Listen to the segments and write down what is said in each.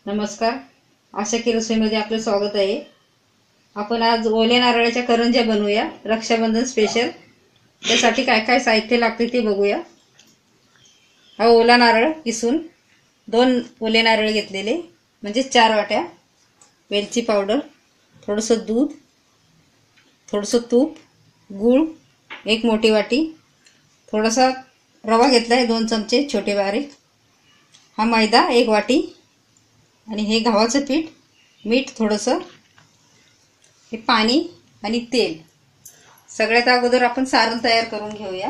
नमस्कार, आशा की रसोईमध्ये आपलं स्वागत आहे। आपण आज ओल्या नारळाच्या करंज्या बनवूया, रक्षाबंधन स्पेशल। त्यासाठी काय काय साहित्य लागते ते बघूया। हा ओला नारळ किसून 2 ओले नारळ घेतलेले, म्हणजे 4 वाट्या। वेलची पावडर, थोडंसं दूध, थोडंसं तूप, गूळ 1 मोठी वाटी, थोडासा रवा घेतलाय 2 चमचे छोटे बारीक, हा मैदा 1 वाटी, आणि हे गव्हाचं पीठ, मीठ थोडंसं, हे पाणी आणि तेल। सगळ्यात अगोदर आपण सारण तयार करून घेऊया।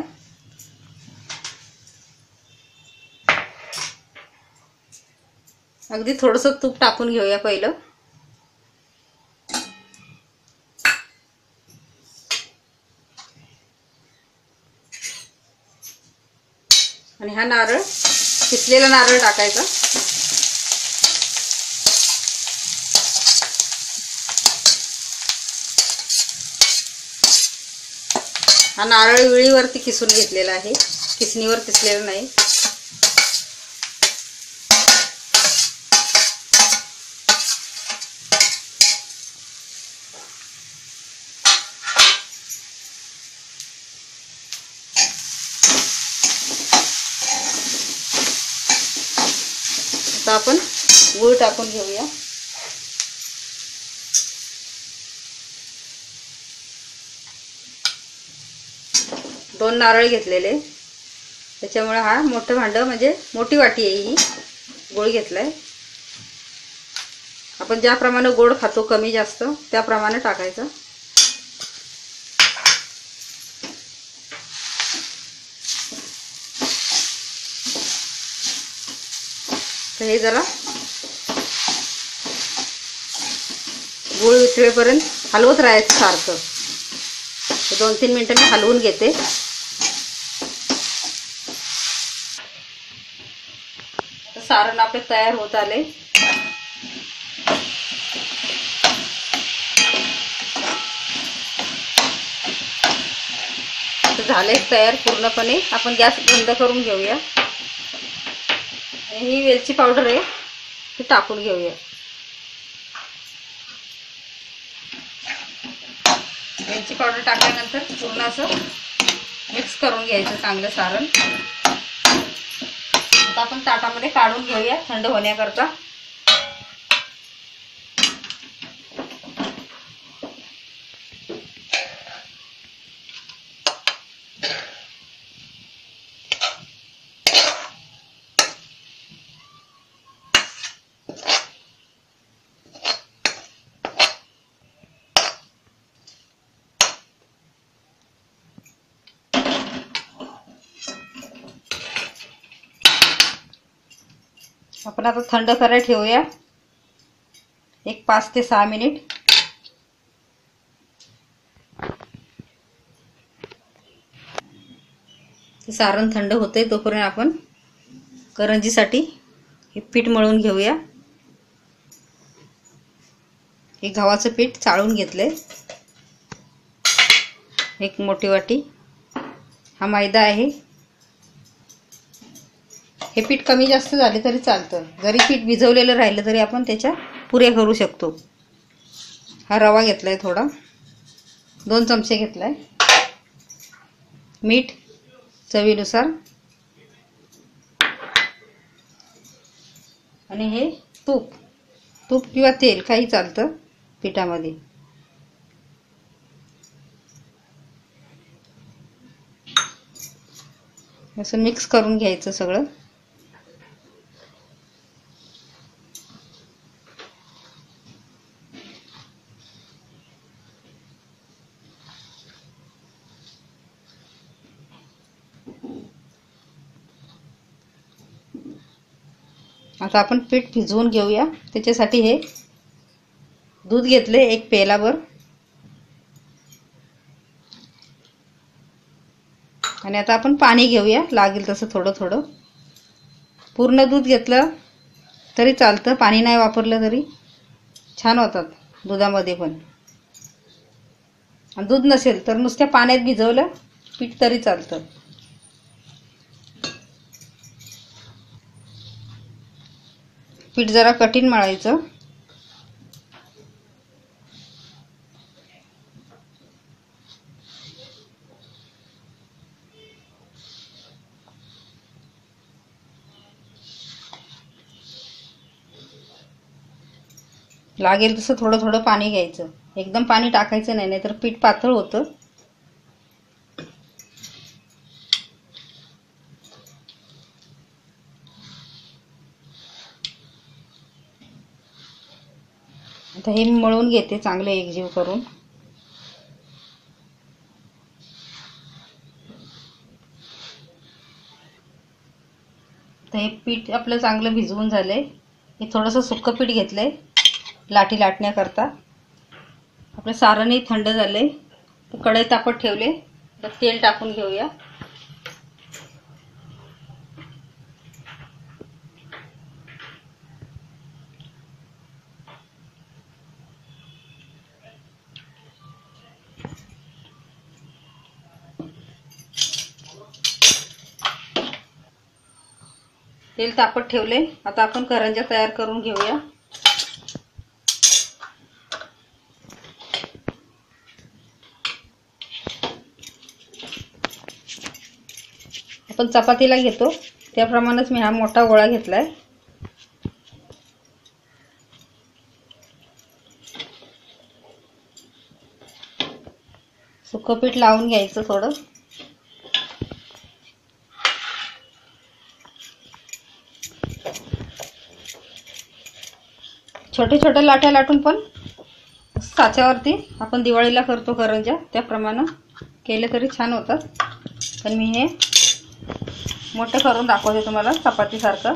अगदी थोडंसं तूप टाकून घेऊया पहिलं। आणि हा नारळ, किसलेला नारळ टाकायचा। हा नारळ विळीवरती किसून घेतलेला आहे, किसणीवर किसलेला नाही। आता आपण गूळ टाकून घेऊया। दोन नारळ घेतलेले, त्याच्यामुळे हा मोठं भांडं, म्हणजे मोठी वाटी आहे ही, गोळ घेतलाय। आपण ज्याप्रमाणे गोड खातो, कमी जास्त त्याप्रमाणे टाकायचं। तर हे जरा गूळ वितळेपर्यंत हलवत राहायचं सारखं। 2-3 मिनिटं मी हलवून घेते। सारण आपले तयार होत आले। झाले तयार पूर्णपणे। आपण गॅस बंद करून घेऊया। ही वेलची पावडर आहे, ती टाकून घेऊया। वेलची पावडर टाकल्यानंतर पूर्ण असं मिक्स करून घ्यायचं चांगलं सारण। आता आपण ताटामध्ये काढून घेऊया थंड होण्याकरता। आपण आता थंड करायला ठेवूया, एक 5 ते 6 मिनिट। सारण थंड होते तोपर्यंत आपण करंजीसाठी हे पीठ मळून घेऊया। हे गव्हाचं पीठ चाळून घेतले, 1 मोठी वाटी। हा मैदा आहे। हे पीठ कमी जास्त झाले तरी चालतं, जरी पीठ भिजवलेलं राहिलं तरी आपण त्याच्या पुऱ्या करू शकतो। हा रवा घेतलाय थोडा, 2 चमचे घेतलाय। मीठ चवीनुसार, आणि हे तूप किंवा तेल काही चालतं पिठामध्ये। असं मिक्स करून घ्यायचं सगळं। आता आपण पीठ भिजवून घेऊया। त्याच्यासाठी हे दूध घेतले 1 पेलाभर, आणि आता आपण पाणी घेऊया लागेल तसं थोडं थोडं। पूर्ण दूध घेतलं तरी चालतं, पाणी नाही वापरलं तरी छान होतात दुधामध्ये पण। आणि दूध नसेल तर नुसत्या पाण्यात भिजवलं पीठ तरी चालतं। पीठ जरा कठीण मळायचं. लागेल तसं थोडं थोडं पाणी घ्यायचं. एकदम पाणी टाकायचं नाही, नाहीतर पीठ पातळ होतं. आता हे मळून घेते चांगले एकजीव करून. तर हे पीठ आपलं चांगलं भिजवून झालंय. हे थोडंसं सुक्कं पीठ घेतलंय लाटी लाटण्याकरता. आपलं सारणही थंड झालंय. कढई तापत ठेवले. तर तेल टाकून घेऊया. तेल तापत ठेवले. आता आपण करंज्या तयार करून घेऊया. आपण चपातीला घेतो त्याप्रमाणेच मी हा मोठा गोळा घेतलाय. सुकं पीठ लावून घ्यायचं थोडं. छोटे छोटे लाट्या लाटून पण साच्यावरती आपण दिवाळीला करतो करंज्या त्याप्रमाणे केले तरी छान होतात. पण मी हे मोठं करून दाखवते तुम्हाला चपातीसारखं.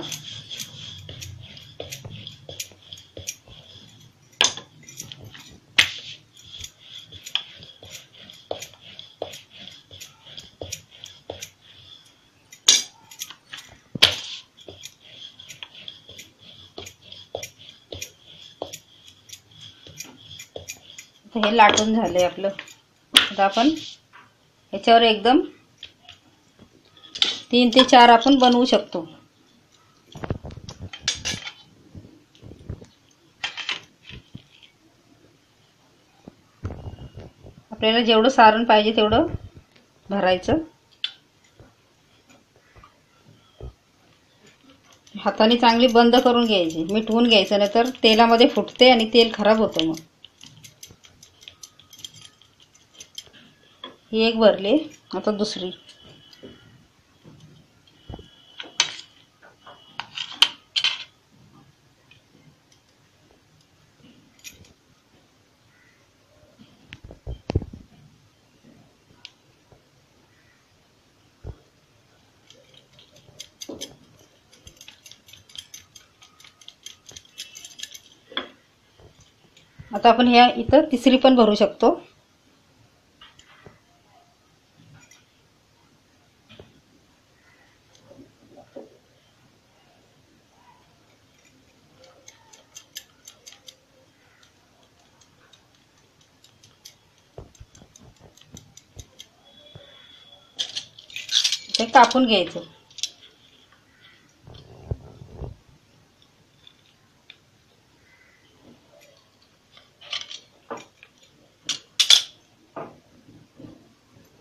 हे लाटून झाले आपलं. आता आपण याच्यावर एकदम 3 ते 4 आपण बनवू शकतो. आपल्याला जेवढं सारण पाहिजे तेवढं भरायचं. हाताने चांगली बंद करून घ्यायची. मिटवून घ्यायचं, नाही तर तेलामध्ये फुटते आणि तेल खराब होतं. मग ही एक भरली. आता दुसरी. आता आपण ह्या इथं तिसरी पण भरू शकतो. ते कापून घ्यायचं.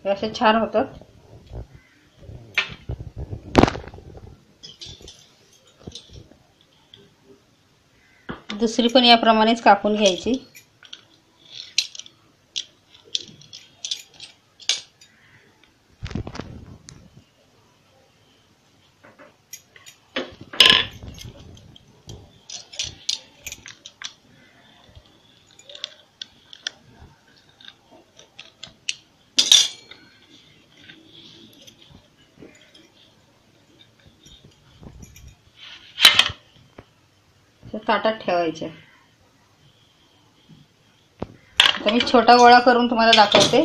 हे असे छान होतात. दुसरी पण याप्रमाणेच कापून घ्यायची. ताटात ठेवायचे. आता मी छोटा गोळा करून तुम्हाला दाखवते.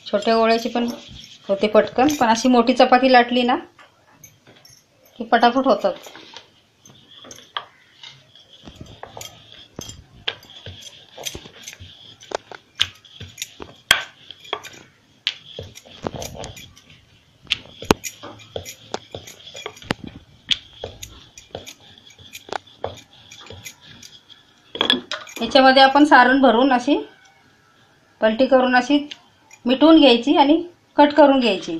छोट्या गोळ्याची पण होते पटकन, पण अशी मोठी चपाती लाटली ना की पटापट होतात. याच्यामध्ये आपण सारण भरून अशी पलटी करून अशी मिटवून घ्यायची आणि कट करून घ्यायची.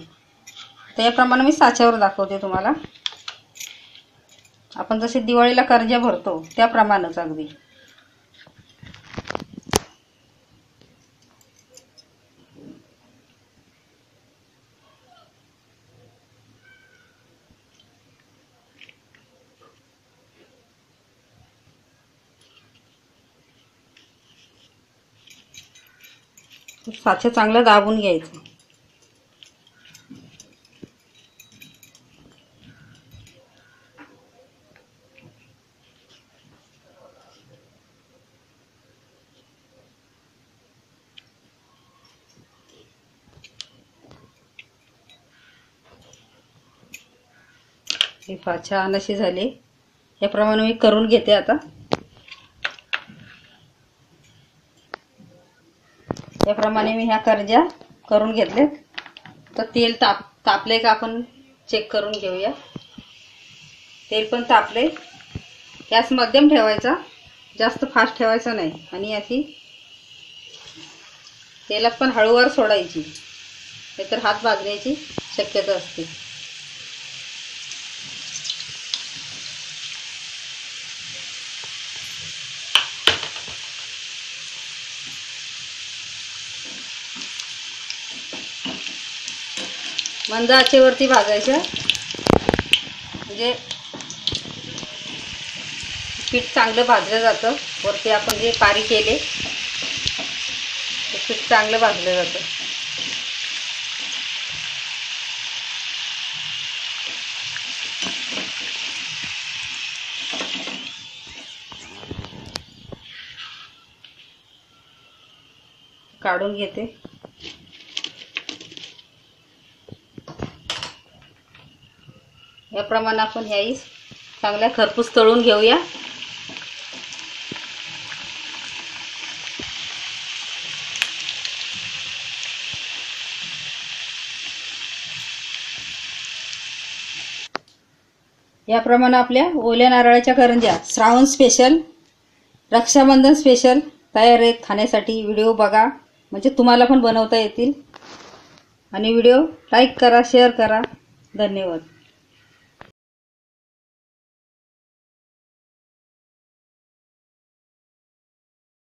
त्याप्रमाणे मी साच्यावर दाखवते तुम्हाला. आपण जसे दिवाळीला करंज्या भरतो त्याप्रमाणेच अगदी. साचं चांगलं दाबून घ्यायचं. हे छान अशी झाली. याप्रमाणे मी करून घेते आता. याप्रमाणे मी ह्या करंज्या करून घेतल्यात. तर तेल तापले का आपण चेक करून घेऊया. तेल पण तापले. गॅस मध्यम ठेवायचा, जास्त फास्ट ठेवायचा नाही. आणि अशी तेलात पण हळूवार सोडायची, नाहीतर हात भाजण्याची शक्यता असते. मंद आचेवरती भाजायचं, म्हणजे पीठ चांगलं भाजलं जातं. वरती आपण जे पारी केले ते पीठ चांगलं भाजलं जातं. काढून घेते. याप्रमाणे आपण ह्याही चांगल्या खरपूस तळून घेऊया. याप्रमाणे आपल्या ओल्या नारळाच्या करंज्या श्रावण स्पेशल, रक्षाबंधन स्पेशल तयार आहेत खाण्यासाठी. व्हिडिओ बघा, म्हणजे तुम्हाला पण बनवता येतील. आणि व्हिडिओ लाईक करा, शेअर करा. धन्यवाद.